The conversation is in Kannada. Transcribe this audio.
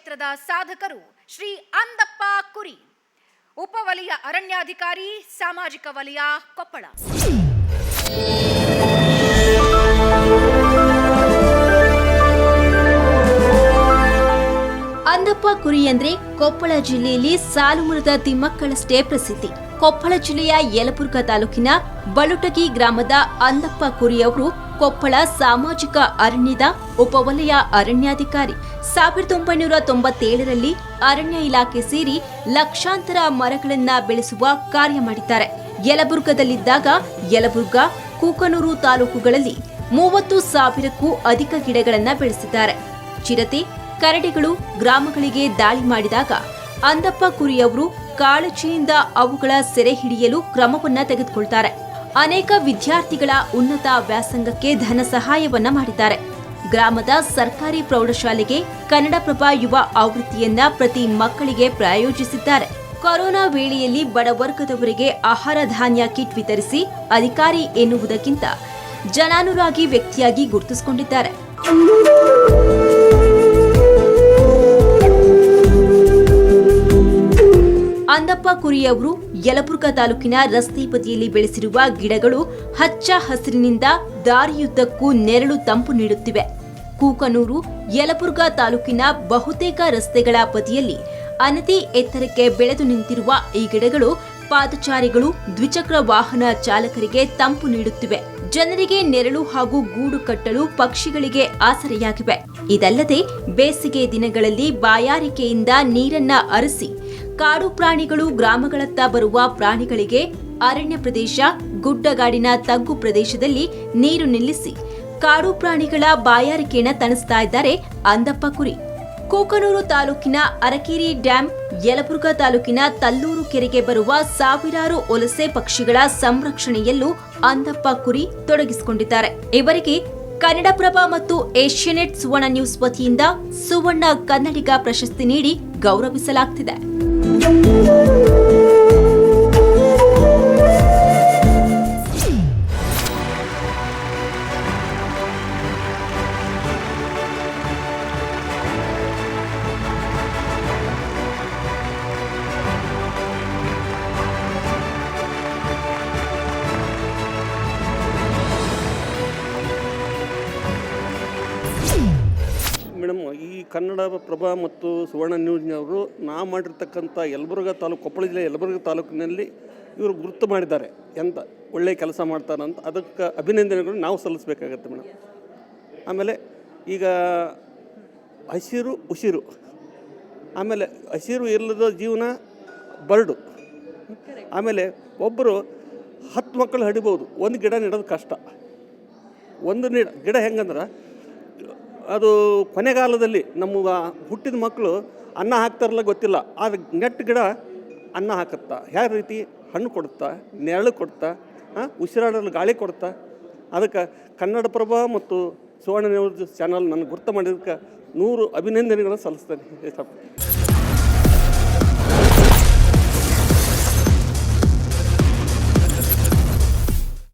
ಕ್ಷೇತ್ರದ ಸಾಧಕರು ಶ್ರೀ ಅಂದಪ್ಪ ಕುರಿ, ಉಪವಲಯ ಅರಣ್ಯಾಧಿಕಾರಿ, ಸಾಮಾಜಿಕ ವಲಯ, ಕೊಪ್ಪಳ. ಅಂದಪ್ಪ ಕುರಿ ಅಂದ್ರೆ ಕೊಪ್ಪಳ ಜಿಲ್ಲೆಯಲ್ಲಿ ಸಾಲುಮರದ ತಿಮ್ಮಕ್ಕಳಷ್ಟೇ ಪ್ರಸಿದ್ಧಿ. ಕೊಪ್ಪಳ ಜಿಲ್ಲೆಯ ಯಲಬುರ್ಗಾ ತಾಲೂಕಿನ ಬಳುಟಗಿ ಗ್ರಾಮದ ಅಂದಪ್ಪ ಕುರಿ ಅವರು ಕೊಪ್ಪಳ ಸಾಮಾಜಿಕ ಅರಣ್ಯದ ಉಪವಲಯ ಅರಣ್ಯಾಧಿಕಾರಿ. 1997ರಲ್ಲಿ ಅರಣ್ಯ ಇಲಾಖೆ ಸೇರಿ ಲಕ್ಷಾಂತರ ಮರಗಳನ್ನ ಬೆಳೆಸುವ ಕಾರ್ಯ ಮಾಡಿದ್ದಾರೆ. ಯಲಬುರ್ಗಾದಲ್ಲಿದ್ದಾಗ ಯಲಬುರ್ಗಾ, ಕೂಕನೂರು ತಾಲೂಕುಗಳಲ್ಲಿ 30,000ಕ್ಕೂ ಅಧಿಕ ಗಿಡಗಳನ್ನ ಬೆಳೆಸಿದ್ದಾರೆ. ಚಿರತೆ, ಕರಡಿಗಳು ಗ್ರಾಮಗಳಿಗೆ ದಾಳಿ ಮಾಡಿದಾಗ ಅಂದಪ್ಪ ಕುರಿಯವರು ಕಾಳಜಿಯಿಂದ ಅವುಗಳ ಸೆರೆ ಹಿಡಿಯಲು ಕ್ರಮವನ್ನ ತೆಗೆದುಕೊಳ್ತಾರೆ. ಅನೇಕ ವಿದ್ಯಾರ್ಥಿಗಳ ಉನ್ನತ ವ್ಯಾಸಂಗಕ್ಕೆ ಧನ ಸಹಾಯವನ್ನ ಮಾಡಿದ್ದಾರೆ. ಗ್ರಾಮದ ಸರ್ಕಾರಿ ಪ್ರೌಢಶಾಲೆಗೆ ಕನ್ನಡಪ್ರಭ ಯುವ ಆವೃತ್ತಿಯನ್ನ ಪ್ರತಿ ಮಕ್ಕಳಿಗೆ ಪ್ರಾಯೋಜಿಸಿದ್ದಾರೆ. ಕೊರೋನಾ ವೇಳೆಯಲ್ಲಿ ಬಡವರ್ಗದವರಿಗೆ ಆಹಾರ ಧಾನ್ಯ ಕಿಟ್ ವಿತರಿಸಿ ಅಧಿಕಾರಿ ಎನ್ನುವುದಕ್ಕಿಂತ ಜನಾನುರಾಗಿ ವ್ಯಕ್ತಿಯಾಗಿ ಗುರುತಿಸಿಕೊಂಡಿದ್ದಾರೆ. ಅಂದಪ್ಪ ಕುರಿಯವರು ಯಲಬುರ್ಗಾ ತಾಲೂಕಿನ ರಸ್ತೆ ಬದಿಯಲ್ಲಿ ಬೆಳೆಸಿರುವ ಗಿಡಗಳು ಹಚ್ಚ ಹಸಿರಿನಿಂದ ದಾರಿಯುದ್ದಕ್ಕೂ ನೆರಳು ತಂಪು ನೀಡುತ್ತಿವೆ. ಕೂಕನೂರು, ಯಲಬುರ್ಗಾ ತಾಲೂಕಿನ ಬಹುತೇಕ ರಸ್ತೆಗಳ ಬದಿಯಲ್ಲಿ ಅನತಿ ಎತ್ತರಕ್ಕೆ ಬೆಳೆದು ನಿಂತಿರುವ ಈ ಗಿಡಗಳು ಪಾದಚಾರಿಗಳು, ದ್ವಿಚಕ್ರ ವಾಹನ ಚಾಲಕರಿಗೆ ತಂಪು ನೀಡುತ್ತಿವೆ. ಜನರಿಗೆ ನೆರಳು ಹಾಗೂ ಗೂಡು ಕಟ್ಟಲು ಪಕ್ಷಿಗಳಿಗೆ ಆಸರೆಯಾಗಿವೆ. ಇದಲ್ಲದೆ ಬೇಸಿಗೆ ದಿನಗಳಲ್ಲಿ ಬಾಯಾರಿಕೆಯಿಂದ ನೀರನ್ನ ಅರಸಿ ಕಾಡು ಪ್ರಾಣಿಗಳು ಗ್ರಾಮಗಳತ್ತ ಬರುವ ಪ್ರಾಣಿಗಳಿಗೆ ಅರಣ್ಯ ಪ್ರದೇಶ, ಗುಡ್ಡಗಾಡಿನ ತಗ್ಗು ಪ್ರದೇಶದಲ್ಲಿ ನೀರು ನಿಲ್ಲಿಸಿ ಕಾಡು ಪ್ರಾಣಿಗಳ ಬಾಯಾರಿಕೆಯನ್ನು ತಣಿಸ್ತಾ ಇದ್ದಾರೆ ಅಂದಪ್ಪ ಕುರಿ. ಕೂಕನೂರು ತಾಲೂಕಿನ ಅರಕೇರಿ ಡ್ಯಾಂ, ಯಲಬುರ್ಗಾ ತಾಲೂಕಿನ ತಲ್ಲೂರು ಕೆರೆಗೆ ಬರುವ ಸಾವಿರಾರು ವಲಸೆ ಪಕ್ಷಿಗಳ ಸಂರಕ್ಷಣೆಯಲ್ಲೂ ಅಂದಪ್ಪ ಕುರಿ ತೊಡಗಿಸಿಕೊಂಡಿದ್ದಾರೆ. ಇವರಿಗೆ ಕನ್ನಡಪ್ರಭ ಮತ್ತು ಏಷ್ಯಾನೆಟ್ ಸುವರ್ಣ ನ್ಯೂಸ್ ವತಿಯಿಂದ ಸುವರ್ಣ ಕನ್ನಡಿಗ ಪ್ರಶಸ್ತಿ ನೀಡಿ ಗೌರವಿಸಲಾಗುತ್ತಿದೆ. ಮೇಡಮ್, ಈ ಕನ್ನಡಪ್ರಭ ಮತ್ತು ಸುವರ್ಣ ನ್ಯೂಸ್ನವರು ನಾವು ಮಾಡಿರ್ತಕ್ಕಂಥ ಯಲಬುರ್ಗಾ ತಾಲೂಕು, ಕೊಪ್ಪಳ ಜಿಲ್ಲೆ ಯಲಬುರ್ಗಾ ತಾಲೂಕಿನಲ್ಲಿ ಇವರು ಗುರುತು ಮಾಡಿದ್ದಾರೆ. ಎಂತ ಒಳ್ಳೆಯ ಕೆಲಸ ಮಾಡ್ತಾರಂತ, ಅದಕ್ಕೆ ಅಭಿನಂದನೆಗಳು ನಾವು ಸಲ್ಲಿಸಬೇಕಾಗತ್ತೆ ಮೇಡಮ್. ಆಮೇಲೆ ಈಗ ಹಸಿರು ಉಸಿರು, ಆಮೇಲೆ ಹಸಿರು ಇಲ್ಲದ ಜೀವನ ಬರ್ಡು. ಆಮೇಲೆ ಒಬ್ಬರು 10 ಮಕ್ಕಳು ಹಡಿಬೋದು, ಒಂದು ಗಿಡ ನೆಡೋದು ಕಷ್ಟ. ಒಂದು ಗಿಡ ಹೆಂಗಂದ್ರೆ ಅದು ಕೊನೆಗಾಲದಲ್ಲಿ ನಮ್ಮ ಹುಟ್ಟಿದ ಮಕ್ಕಳು ಅನ್ನ ಹಾಕ್ತಾರಲ್ಲ ಗೊತ್ತಿಲ್ಲ, ಆದರೆ ನೆಟ್ ಗಿಡ ಅನ್ನ ಹಾಕುತ್ತಾ, ಯಾವ ರೀತಿ ಹಣ್ಣು ಕೊಡುತ್ತಾ, ನೆರಳು ಕೊಡ್ತಾ, ಉಸಿರಾಡಲು ಗಾಳಿ ಕೊಡ್ತಾ. ಅದಕ್ಕೆ ಕನ್ನಡಪ್ರಭ ಮತ್ತು ಸುವರ್ಣ ನ್ಯೂಸ್ ಚಾನಲ್ ನನಗೆ ಗುರ್ತು ಮಾಡಿದ್ದಕ್ಕೆ 100 ಅಭಿನಂದನೆಗಳನ್ನು ಸಲ್ಲಿಸ್ತೇನೆ.